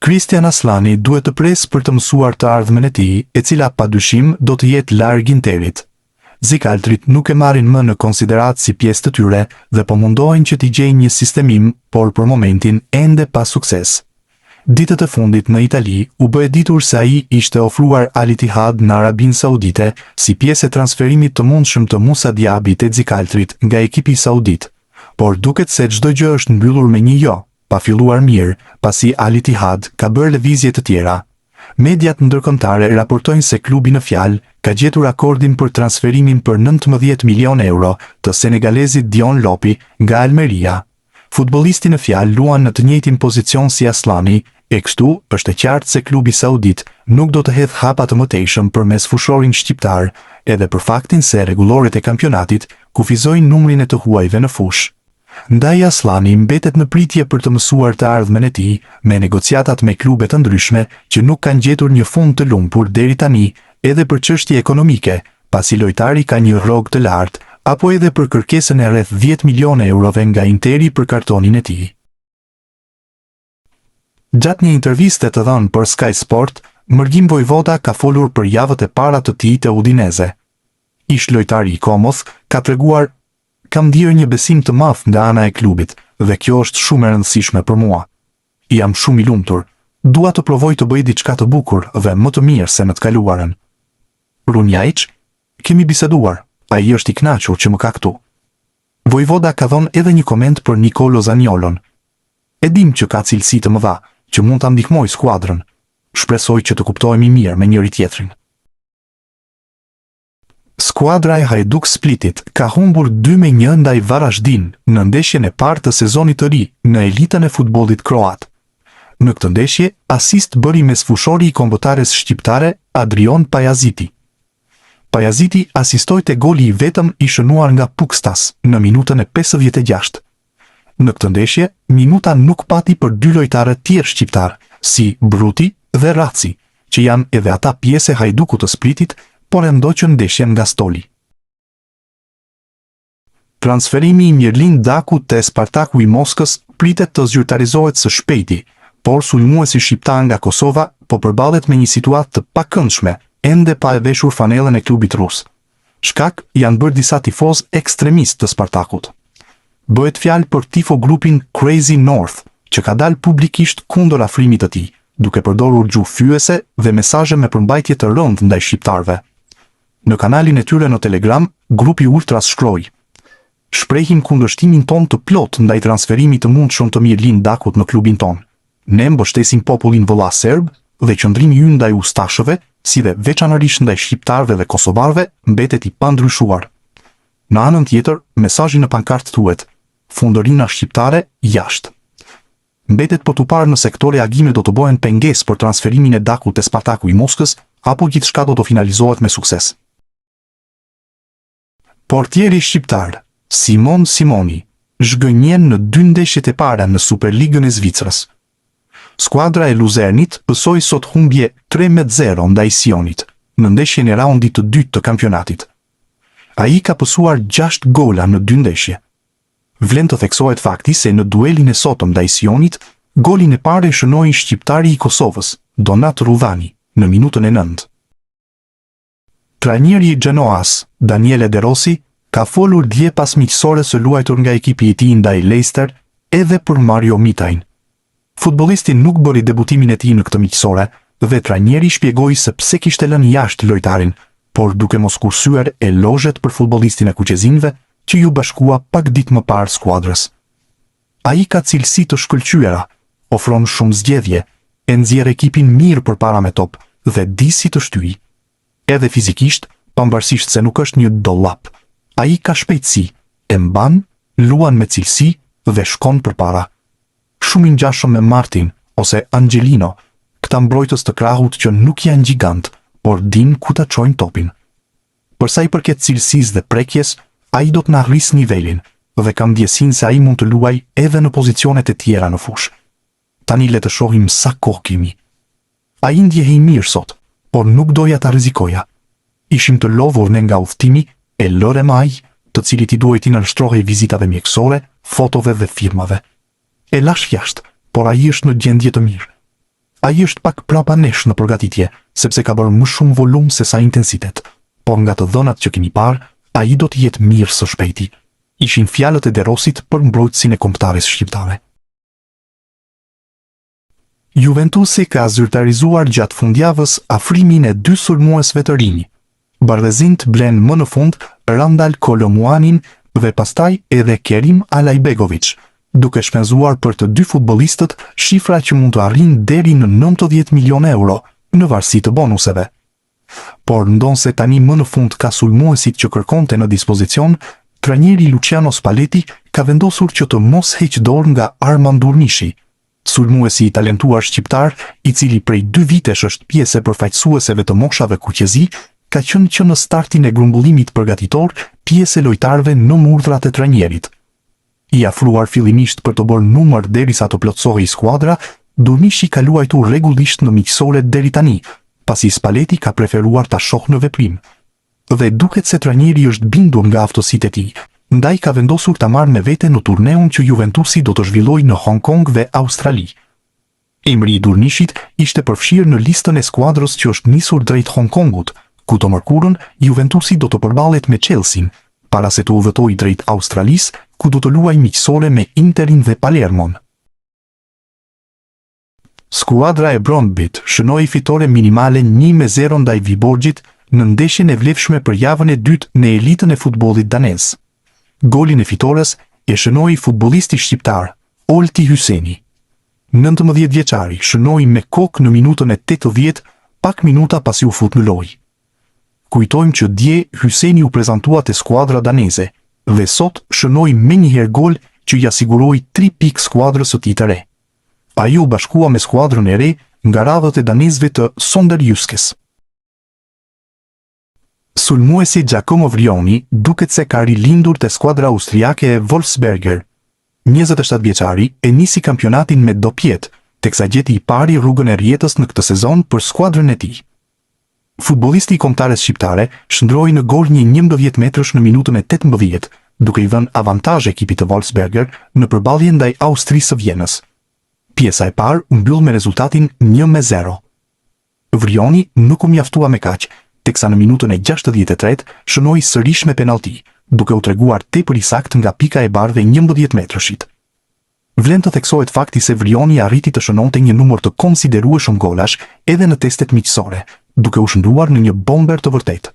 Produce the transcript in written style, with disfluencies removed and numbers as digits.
Kristian Aslani duhet të presë për të mësuar të ardhmen e tij, e cila padyshim do të jetë larg Interit. Zikaltrit nuk e marrin më në konsiderat si pjesë të tyre dhe po mundohen që t'i gjejnë një sistemim, por për momentin ende pa sukses. Ditët e fundit në Itali u bë e ditur se ai ishte ofruar Al Ittihad në Arabinë Saudite si pjesë e transferimit të mundshëm të Musa Diabit e Zikaltrit nga ekipi saudit, por duket se çdo gjë është mbyllur me një jo, pa filluar mirë, pasi Al Ittihad ka bërë lëvizje të tjera. Mediat ndërkombëtare raportojnë se klubi në fjalë ka gjetur akordin për transferimin për 19 milion euro të senegalezit Dion Lopi nga Almeria. Futbollisti në fjalë luan në të njëjtin pozicion si Aslani, e kështu është e qartë se klubi saudit nuk do të hedhë hapa të mëtejshëm përmes fushorin shqiptar, edhe për faktin se rregulloret e kampionatit kufizojnë numrin e të huajve në fush. Ndaj Aslani mbetet në pritje për të mësuar të ardhmen e tij me negociatat me klube të ndryshme që nuk kanë gjetur një fund të lumpur deri tani, edhe për çështje ekonomike, pasi lojtari ka një rrogë të lartë, apo edhe për kërkesën e rreth 10 milionë eurove nga Interi për kartonin e tij. Gjatë një interviste të dhënë për Sky Sport, Mërgim Vojvoda ka folur për javët e para të tij te Udinese. Ish lojtari i Komos ka treguar: "Kam ndier një besim të madh nga ana e klubit dhe kjo është shumë e rëndësishme për mua. Jam shumë i lumtur. Dua të provoj të bëj diçka të bukur dhe më të mirë se në të kaluarën." Runjaic: "Kemi biseduar. Ai është i kënaqur që më ka këtu." Vojvoda ka dhënë edhe një koment për Nicolo Zaniolon. "E dim që ka cilësi të mëdha, që mund ta ndihmoj skuadrën. Shpresoj që të kuptohemi mirë me njëri tjetrin." Skuadra e Hajduk Splitit ka humbur 2-1 ndaj Varaždin në ndeshjen e parë të sezonit të ri në elitën e futbollit kroat. Në këtë ndeshje, asist bëri mes fushori i kombëtares shqiptare Adrion Pajaziti. Pajaziti asistoi te goli i vetëm i shënuar nga Pukstas në minutën e 56. Në këtë ndeshje, minuta nuk pati për dy lojtarë tjerë shqiptar, si Bruti dhe Raci, që janë edhe ata pjesë e Hajdukut të Splitit, por e ndoqën ndeshjen nga stoli. Transferimi i Mirlin Daku te Spartaku i Moskës pritet të zyrtarizohet së shpejti, por sulmuesi shqiptar nga Kosova po përballet me një situatë të pakëndshme, ende pa e veshur fanellën e klubit rus. Shkak janë bërë disa tifoz ekstremist të Spartakut. Bëhet fjalë për tifo grupin Crazy North, që ka dalë publikisht kundër afrimit të tij, duke përdorur gjuhë fyese dhe mesazhe me përmbajtje të rëndë ndaj shqiptarëve. Në kanalin e tyre në Telegram, grupi Ultras shkroi: "Shprehim kundërshtimin ton të plot ndaj transferimit të mundshëm të Mirlin Dakut në klubin ton. Ne mbështesim popullin vëlla serb dhe qëndrimi ynë ndaj ustashëve, si dhe veçanërisht ndaj shqiptarëve dhe kosovarëve, mbetet i pandryshuar." Në anën tjetër, mesazhi në pankartë thuhet: "Fundërina shqiptare jashtë." Mbetet për t'u parë nëse këto reagime do të bëhen pengesë për transferimin e Dakut te Spartaku i Moskës, apo gjithçka do të finalizohet me sukses. Portieri shqiptar Simon Simoni zhgënjen në 2 ndeshjet e para në Superligën e Zvicrës. Skuadra e Luzernit pësoi sot humbje 3-0 ndaj Sionit, në ndeshjen e raundit të dytë të kampionatit. Ai ka pësuar 6 gola në 2 ndeshje. Vlen të theksohet fakti se në duelin e sotëm ndaj Sionit, golin e parë e shënoi shqiptari i Kosovës, Donat Rudhani, në minutën e 9. Trajneri i Genoas, Daniele De Rossi, ka folur dje pas miqësores së luajtur nga ekipi i tij ndaj Leicester, edhe për Mario Mitajn. Futbollisti nuk bëri debutimin e tij në këtë miqësore dhe trajneri shpjegoi se pse kishte lënë jashtë lojtarin, por duke mos kursyer elozhet për futbollistin e kuqezinëve që ju bashkua pak ditë më parë skuadrës. Ai ka cilësi të shkëlqyera, ofron shumë zgjedhje, e nxjerr ekipin mirë përpara me top dhe di si të shtyjë. Edhe fizikisht, pavarësisht se nuk është një dollap, ai ka shpejtësi, e mban, luan me cilësi dhe shkon përpara. Shumë i ngjashëm me Martin ose Angelino, këta mbrojtës të krahut që nuk janë gjigant, por din ku ta çojnë topin. Për sa i përket cilësisë dhe prekjes, ai do të na arrisë nivelin dhe kam ndjesinë se ai mund të luajë edhe në pozicionet e tjera në fushë. Tani le të shohim sa kohë kemi. Ai ndjehej mirë sot, por nuk doja ta rrezikoja. Ishim të lodhur ne nga udhtimi e lëre maj, të cilit i duhet i nënshtrohej vizitave mjekësore, fotove dhe firmave. E lash jashtë, por ai është në gjendje të mirë. Ai është pak prapa nesh në përgatitje, sepse ka bërë më shumë volum se sa intensitet. Por nga të dhënat që kemi parë, ai do të jetë mirë së shpejti. Ishin fjalët e De Rosit për mbrojtësin e kombëtares shqiptare. Juventusi ka zyrtarizuar gjatë fundjavës afrimin e 2 sulmuesve të rinj. Bardhezint blen më në fund Randal Kolomuanin dhe pastaj edhe Kerim Alajbegovic, duke shpenzuar për të 2 futbollistët shifra që mund të arrijnë deri në 90 milionë euro, në varësi të bonuseve. Por ndonse tani më në fund ka sulmuesit që kërkonte në dispozicion, trajneri Luciano Spalletti ka vendosur që të mos heqë dorë nga Armand Durnishi, sulmuesi i talentuar shqiptar, i cili prej 2 vitesh është pjesë e përfaqësueseve të moshave kuqezi, ka qenë që në startin e grumbullimit përgatitor, pjesë e lojtarëve në urdhrat e trajnerit. I afruar fillimisht për të bërë numër derisa të plotësohej skuadra, Durnishi ka luajtur rregullisht në miqësore deri tani, pasi Spalletti ka preferuar ta shohë në veprim. Dhe duket se trajneri është bindur nga aftësitë e tij, ndaj ka vendosur ta marrë me vete në turneun që Juventusi do të zhvillojë në Hong Kong dhe Australi. Emri i Durnishit ishte përfshirë në listën e skuadrës që është nisur drejt Hong Kongut, ku të mërkurën Juventusi do të përballet me Chelsea, para se të udhëtojë drejt Australisë, ku do të luajë miqësore me Interin dhe Palermon. Skuadra e Brøndbyt shënoi fitore minimale 1-0 ndaj Viborgjit në ndeshjen e vlefshme për javën e dytë në elitën e futbollit danez. Golin e fitores e shënoi futbollisti shqiptar Olti Hyseni. 19 vjeçari shënoi me kokë në minutën e 80, pak minuta pasi u fut në lojë. Kujtojmë që dje Hyseni u prezantua te skuadra daneze dhe sot shënoi menjëherë gol që ja siguroi 3 pikë skuadrës së tij të re. Ai u bashkua me skuadrën e re nga radhët e danezëve të Sonderjyskes. Sulmuesi Giacomo Vrioni duket se ka rilindur te skuadra austriake e Wolfsberger. 27 vjeçari e nisi kampionatin me dopjet, teksa gjeti i pari rrugën e rjetës në këtë sezon për skuadrën e tij. Futbollisti i kombëtares shqiptare shndroi në gol një 11 metrash në minutën e 18, duke i dhënë avantazh ekipit të Wolfsberger në përballjen ndaj Austrisë së Vjenës. Pjesa e parë u mbyll me rezultatin 1-0. Vrioni nuk u mjaftua me kaq, teksa në minutën e 63 shënoi sërish me penallti, duke u treguar tepër i saktë nga pika e bardhë e 11 metrashit. Vlen të theksohet fakti se Vrioni arriti të shënonte një numër të konsiderueshëm golash edhe në testet miqësore, duke u shndruar në një bomber të vërtetë.